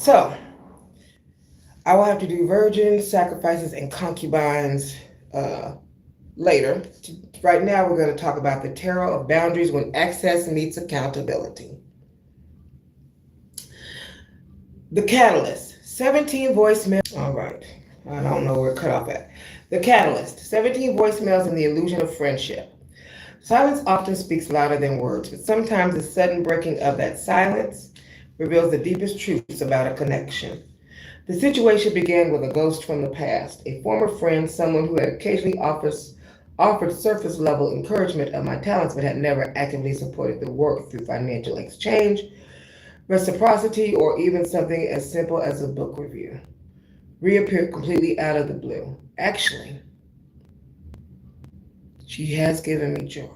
So I will have to do virgins, sacrifices, and concubines later. Right now, we're going to talk about the tarot of boundaries when access meets accountability. The catalyst, 17 voicemails. All right. I don't know where it cut off at. The catalyst, 17 voicemails and the illusion of friendship. Silence often speaks louder than words, but sometimes the sudden breaking of that silence reveals the deepest truths about a connection. The situation began with a ghost from the past, a former friend, someone who had occasionally offered surface level encouragement of my talents but had never actively supported the work through financial exchange, reciprocity, or even something as simple as a book review. Reappeared completely out of the blue. Actually, she has given me joy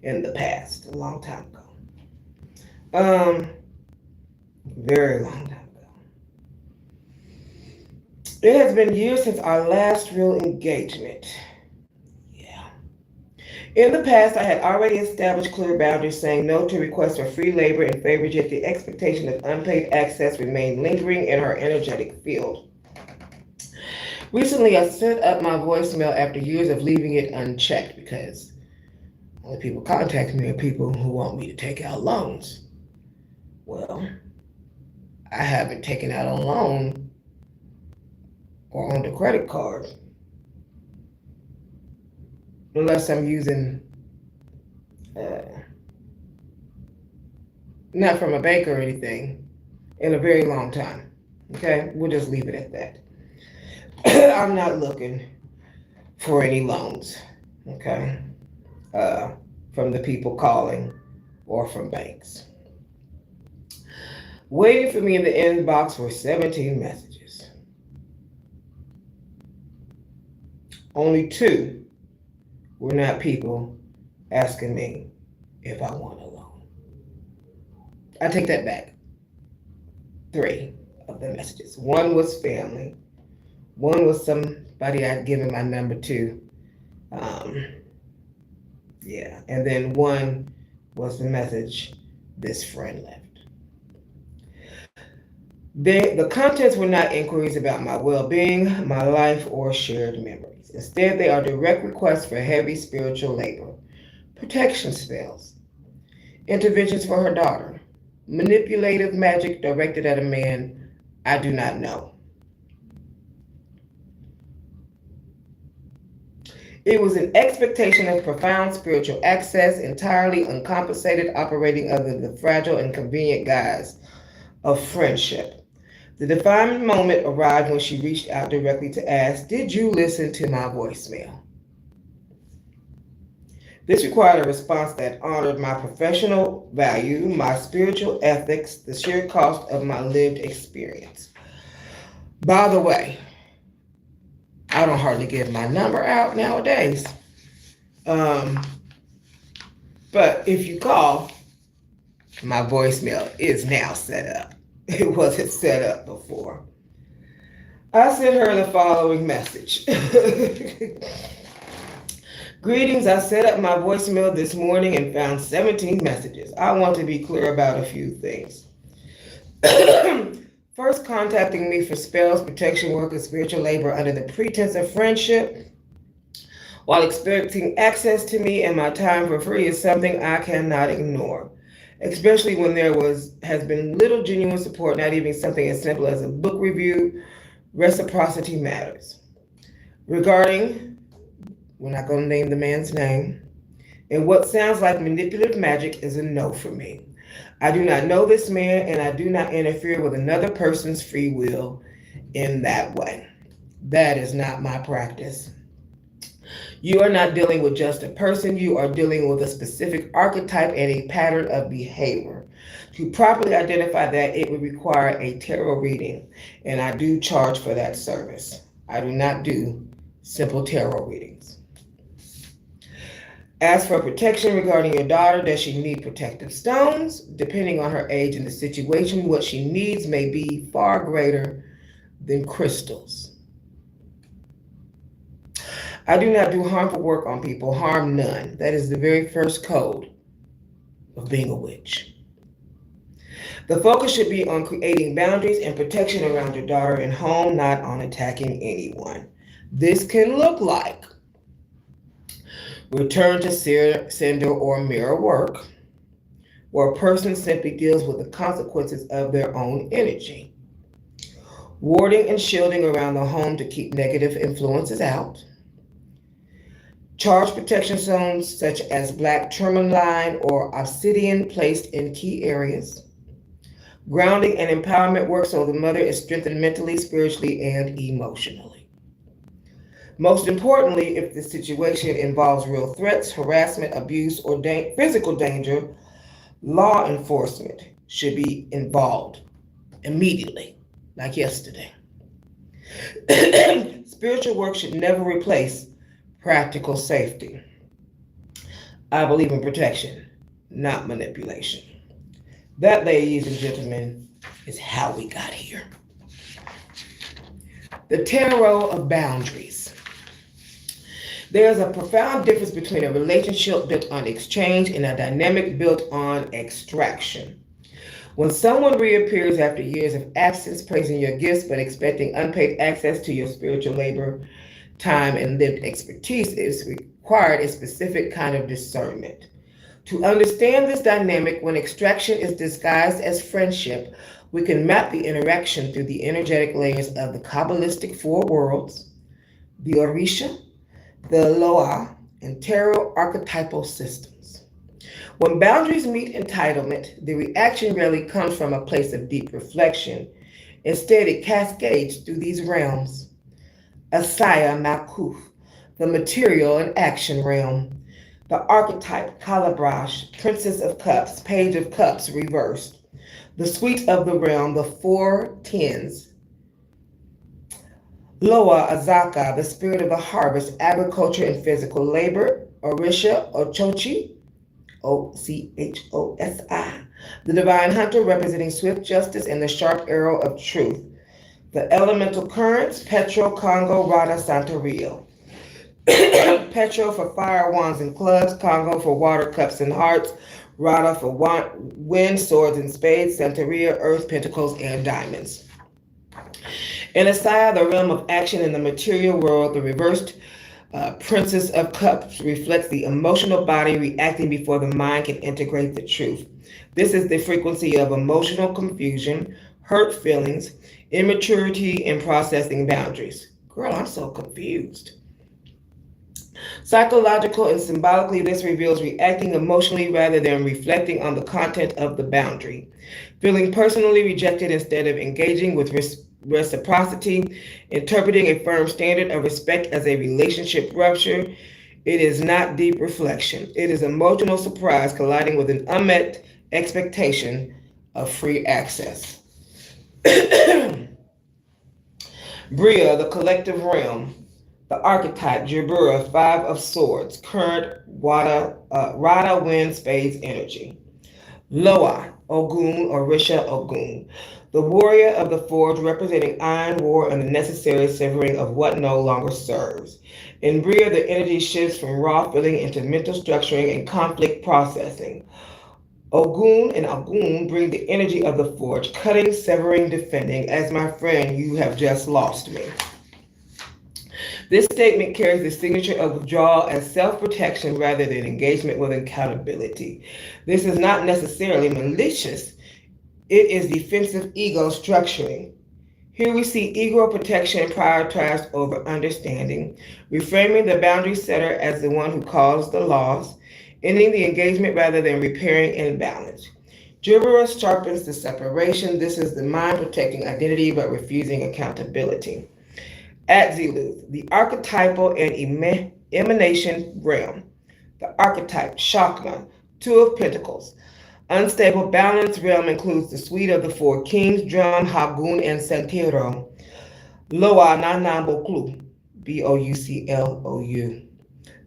in the past, a long time ago. Um, Very long time ago. It has been years since our last real engagement. Yeah. In the past, I had already established clear boundaries, saying no to requests for free labor and favors, yet the expectation of unpaid access remained lingering in her energetic field. Recently, I set up my voicemail after years of leaving it unchecked because only people contact me are people who want me to take out loans. Well, I haven't taken out a loan or on the credit card unless I'm using, uh, not from a bank or anything, in a very long time. Okay, we'll just leave it at that. I'm not looking for any loans. Okay, uh, from the people calling or from banks. Waiting for me in the inbox were 17 messages. Only two were not people asking me if I want a loan. I take that back. Three of the messages. One was family. One was somebody I'd given my number to. Um, yeah. And then one was the message this friend left. The contents were not inquiries about my well-being, my life, or shared memories. Instead, they are direct requests for heavy spiritual labor, protection spells, interventions for her daughter, manipulative magic directed at a man I do not know. It was an expectation of profound spiritual access, entirely uncompensated, operating under the fragile and convenient guise of friendship. The defining moment arrived when she reached out directly to ask, "Did you listen to my voicemail?" This required a response that honored my professional value, my spiritual ethics, the sheer cost of my lived experience. By the way, I don't hardly give my number out nowadays. Um, but if you call, my voicemail is now set up. It wasn't set up before. I sent her the following message. Greetings, I set up my voicemail this morning and found 17 messages. I want to be clear about a few things. First, contacting me for spells, protection work, and spiritual labor under the pretense of friendship, while expecting access to me and my time for free, is something I cannot ignore, especially when has been little genuine support, not even something as simple as a book review. Reciprocity matters. Regarding, we're not going to name the man's name, and what sounds like manipulative magic is a no for me. I do not know this man, and I do not interfere with another person's free will in that way. That is not my practice. You are not dealing with just a person, you are dealing with a specific archetype and a pattern of behavior. To properly identify that, it would require a tarot reading, and I do charge for that service. I do not do simple tarot readings. As for protection regarding your daughter, does she need protective stones? Depending on her age and the situation, what she needs may be far greater than crystals. I do not do harmful work on people, harm none. That is the very first code of being a witch. The focus should be on creating boundaries and protection around your daughter and home, not on attacking anyone. This can look like return to sender or mirror work, where a person simply deals with the consequences of their own energy. Warding and shielding around the home to keep negative influences out. Charge protection zones such as black tourmaline or obsidian placed in key areas. Grounding and empowerment work so the mother is strengthened mentally, spiritually, and emotionally. Most importantly, if the situation involves real threats, harassment, abuse, or physical danger, law enforcement should be involved immediately, like yesterday. Spiritual work should never replace practical safety. I believe in protection, not manipulation. That, ladies and gentlemen, is how we got here. The tarot of boundaries. There's a profound difference between a relationship built on exchange and a dynamic built on extraction. When someone reappears after years of absence, praising your gifts but expecting unpaid access to your spiritual labor, time, and lived expertise, it is required a specific kind of discernment. To understand this dynamic, when extraction is disguised as friendship, we can map the interaction through the energetic layers of the Kabbalistic four worlds, the Orisha, the Loa, and tarot archetypal systems. When boundaries meet entitlement, the reaction rarely comes from a place of deep reflection. Instead, it cascades through these realms. Asaya Makuf, the material and action realm. The archetype Calabash, Princess of Cups, Page of Cups reversed. The suite of the realm, the four tens. Loa Azaka, the spirit of the harvest, agriculture and physical labor. Orisha Ochochi, Ochosi, the divine hunter representing swift justice and the sharp arrow of truth. The elemental currents, Petro, Congo, Rada, Santerio. Petro for fire, wands, and clubs. Congo for water, cups, and hearts. Rada for wind, swords, and spades. Santeria, earth, pentacles, and diamonds. In Asaya, the realm of action in the material world, the reversed Princess of Cups reflects the emotional body reacting before the mind can integrate the truth. This is the frequency of emotional confusion, hurt feelings, immaturity, and processing boundaries. Girl, I'm so confused. Psychological and symbolically, this reveals reacting emotionally rather than reflecting on the content of the boundary. Feeling personally rejected instead of engaging with reciprocity, interpreting a firm standard of respect as a relationship rupture. It is not deep reflection. It is emotional surprise colliding with an unmet expectation of free access. Bria, the collective realm. The archetype, Jabura, Five of Swords, current Rada, wind, spades, energy. Loa, Ogun, Orisha, Ogun. The warrior of the forge, representing iron, war, and the necessary severing of what no longer serves. In Bria, the energy shifts from raw feeling into mental structuring and conflict processing. Ogun and Ogun bring the energy of the forge, cutting, severing, defending. As my friend, you have just lost me. This statement carries the signature of withdrawal as self-protection rather than engagement with accountability. This is not necessarily malicious. It is defensive ego structuring. Here we see ego protection prioritized over understanding, reframing the boundary setter as the one who calls the laws, ending the engagement rather than repairing imbalance. Jubera sharpens the separation. This is the mind protecting identity but refusing accountability. Atziluth, the archetypal and emanation realm. The archetype, Shakma, Two of Pentacles. Unstable balance realm includes the suite of the four kings, Drum, Hagun, and Santero. Loa Nanamboklu, Bouclou.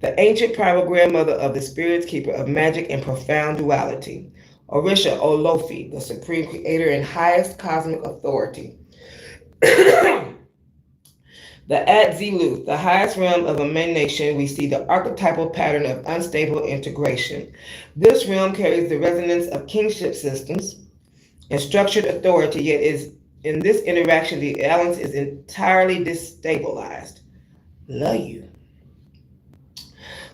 The ancient primal grandmother of the spirits, keeper of magic and profound duality. Orisha Olofi, the supreme creator and highest cosmic authority. The Atziluth, the highest realm of emanation, we see the archetypal pattern of unstable integration. This realm carries the resonance of kingship systems, and structured authority, yet is in this interaction the balance is entirely destabilized. Love you.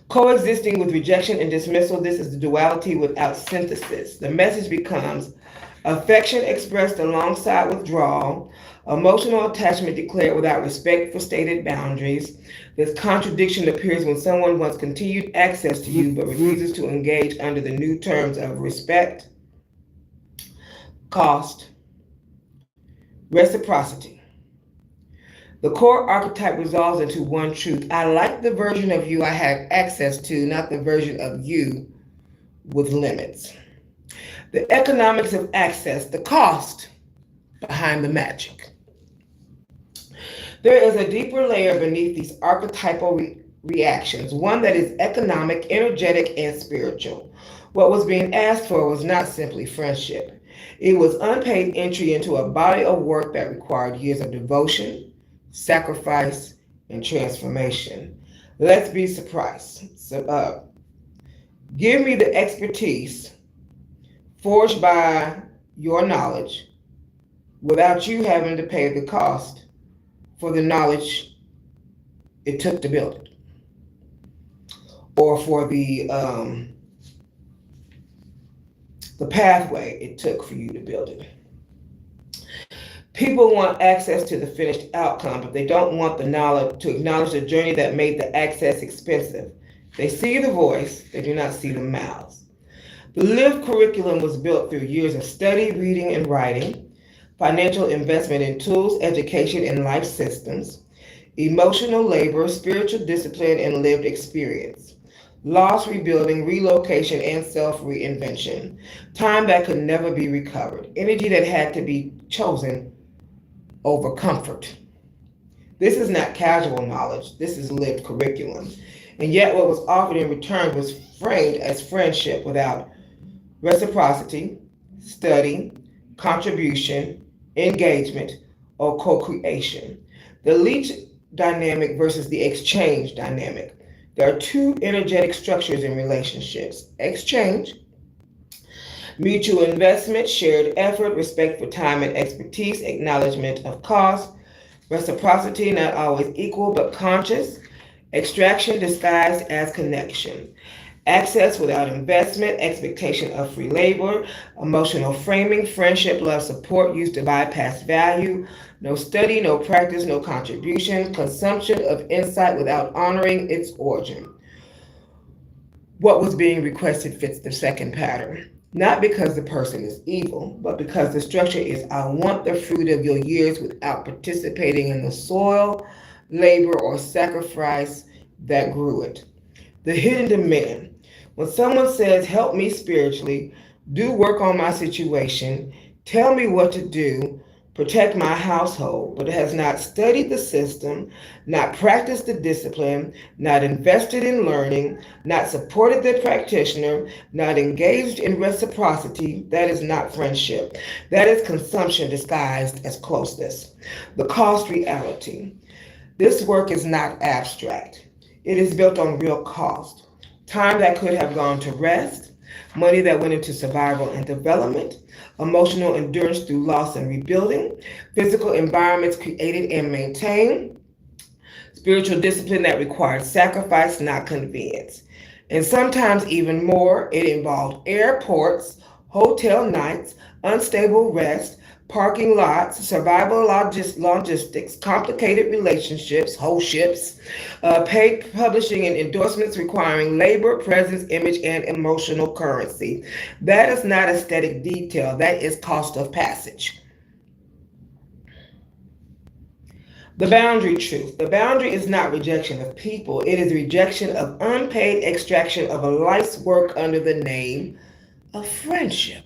Coexisting with rejection and dismissal, this is the duality without synthesis. The message becomes affection expressed alongside withdrawal, emotional attachment declared without respect for stated boundaries. This contradiction appears when someone wants continued access to you but refuses to engage under the new terms of respect, cost, reciprocity. The core archetype resolves into one truth. I like the version of you I have access to, not the version of you with limits. The economics of access, the cost behind the magic. There is a deeper layer beneath these archetypal reactions, one that is economic, energetic, and spiritual. What was being asked for was not simply friendship. It was unpaid entry into a body of work that required years of devotion, sacrifice, and transformation. Let's be surprised. Give me the expertise forged by your knowledge without you having to pay the cost for the knowledge it took to build it, or for the pathway it took for you to build it. People want access to the finished outcome, but they don't want the knowledge to acknowledge the journey that made the access expensive. They see the voice, they do not see the mouths. The lived curriculum was built through years of study, reading, and writing, financial investment in tools, education, and life systems, emotional labor, spiritual discipline, and lived experience, loss, rebuilding, relocation, and self-reinvention, time that could never be recovered, energy that had to be chosen over comfort. This is not casual knowledge, this is lived curriculum. And yet what was offered in return was framed as friendship without reciprocity, study, contribution, engagement, or co-creation. The leech dynamic versus the exchange dynamic. There are two energetic structures in relationships: exchange, mutual investment, shared effort, respect for time and expertise, acknowledgement of cost, reciprocity, not always equal but conscious, extraction disguised as connection, access without investment, expectation of free labor, emotional framing, friendship, love, support used to bypass value, no study, no practice, no contribution, consumption of insight without honoring its origin. What was being requested fits the second pattern. Not because the person is evil, but because the structure is I want the fruit of your years without participating in the soil, labor, or sacrifice that grew it. The hidden demand. When someone says, help me spiritually, do work on my situation, tell me what to do, protect my household, but has not studied the system, not practiced the discipline, not invested in learning, not supported the practitioner, not engaged in reciprocity, that is not friendship. That is consumption disguised as closeness. The cost reality. This work is not abstract. It is built on real cost. Time that could have gone to rest, money that went into survival and development, emotional endurance through loss and rebuilding, physical environments created and maintained, spiritual discipline that required sacrifice, not convenience. And sometimes even more, it involved airports, hotel nights, unstable rest, parking lots, survival logistics, complicated relationships, whole ships, paid publishing and endorsements requiring labor, presence, image, and emotional currency. That is not aesthetic detail, that is cost of passage. The boundary truth. The boundary is not rejection of people, it is rejection of unpaid extraction of a life's work under the name of friendship.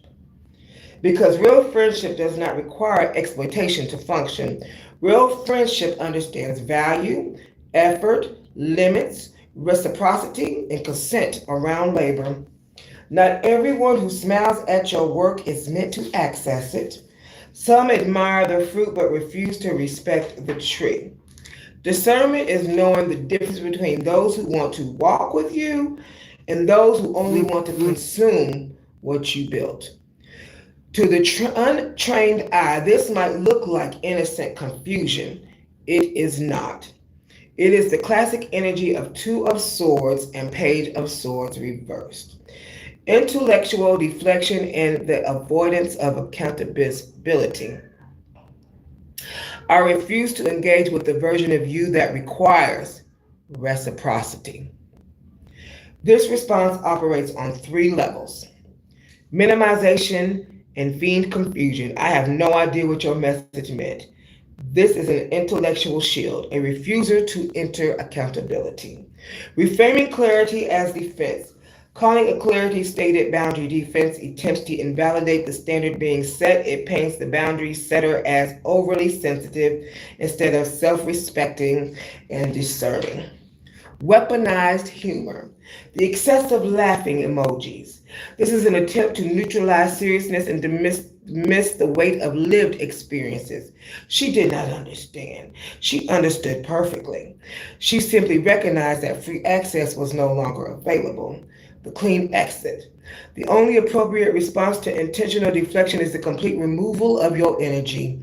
Because real friendship does not require exploitation to function. Real friendship understands value, effort, limits, reciprocity, and consent around labor. Not everyone who smiles at your work is meant to access it. Some admire the fruit but refuse to respect the tree. Discernment is knowing the difference between those who want to walk with you and those who only want to consume what you built. To the untrained eye, this might look like innocent confusion. It is not. It is the classic energy of Two of Swords and Page of Swords reversed. Intellectual deflection and the avoidance of accountability. I refuse to engage with the version of you that requires reciprocity. This response operates on three levels: minimization and fiend confusion. I have no idea what your message meant. This is an intellectual shield, a refuser to enter accountability. Reframing clarity as defense. Calling a clarity stated boundary defense attempts to invalidate the standard being set. It paints the boundary setter as overly sensitive instead of self-respecting and discerning. Weaponized humor. The excessive laughing emojis. This is an attempt to neutralize seriousness and dismiss the weight of lived experiences. She did not understand. She understood perfectly. She simply recognized that free access was no longer available. The clean exit. The only appropriate response to intentional deflection is the complete removal of your energy.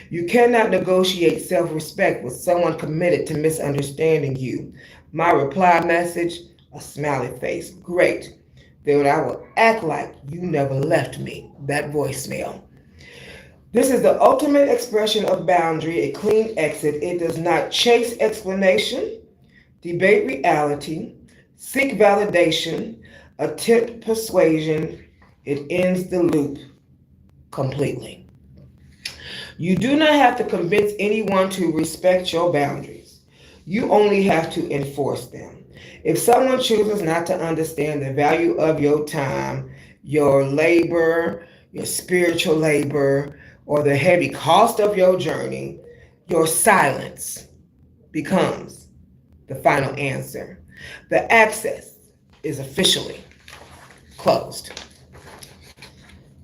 You cannot negotiate self-respect with someone committed to misunderstanding you. My reply message, a smiley face. Great. Then I will act like you never left me. That voicemail. This is the ultimate expression of boundary, a clean exit. It does not chase explanation, debate reality, seek validation, attempt persuasion. It ends the loop completely. You do not have to convince anyone to respect your boundaries. You only have to enforce them. If someone chooses not to understand the value of your time, your labor, your spiritual labor, or the heavy cost of your journey, your silence becomes the final answer. The access is officially closed.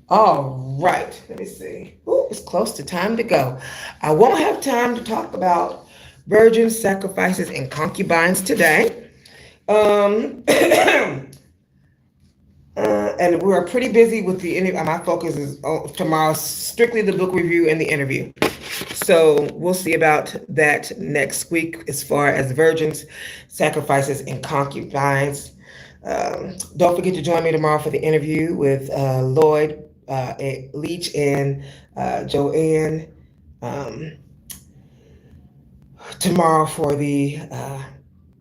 All right, let me see. Ooh, it's close to time to go. I won't have time to talk about virgins, sacrifices, and concubines today. And we're pretty busy with the interview. My focus is tomorrow, strictly the book review and the interview. So we'll see about that next week as far as virgins, sacrifices, and concubines. Don't forget to join me tomorrow for the interview with Lloyd Leach and Joanne. Tomorrow for the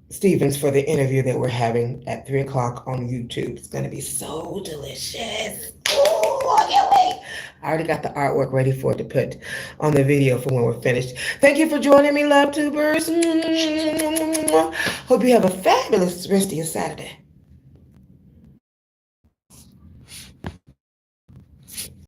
Stevens for the interview that we're having at 3 o'clock on YouTube. It's going to be so delicious. Oh, I can't wait. I already got the artwork ready for it to put on the video for when we're finished. Thank you for joining me, Love Tubers. Hope you have a fabulous rest of your Saturday.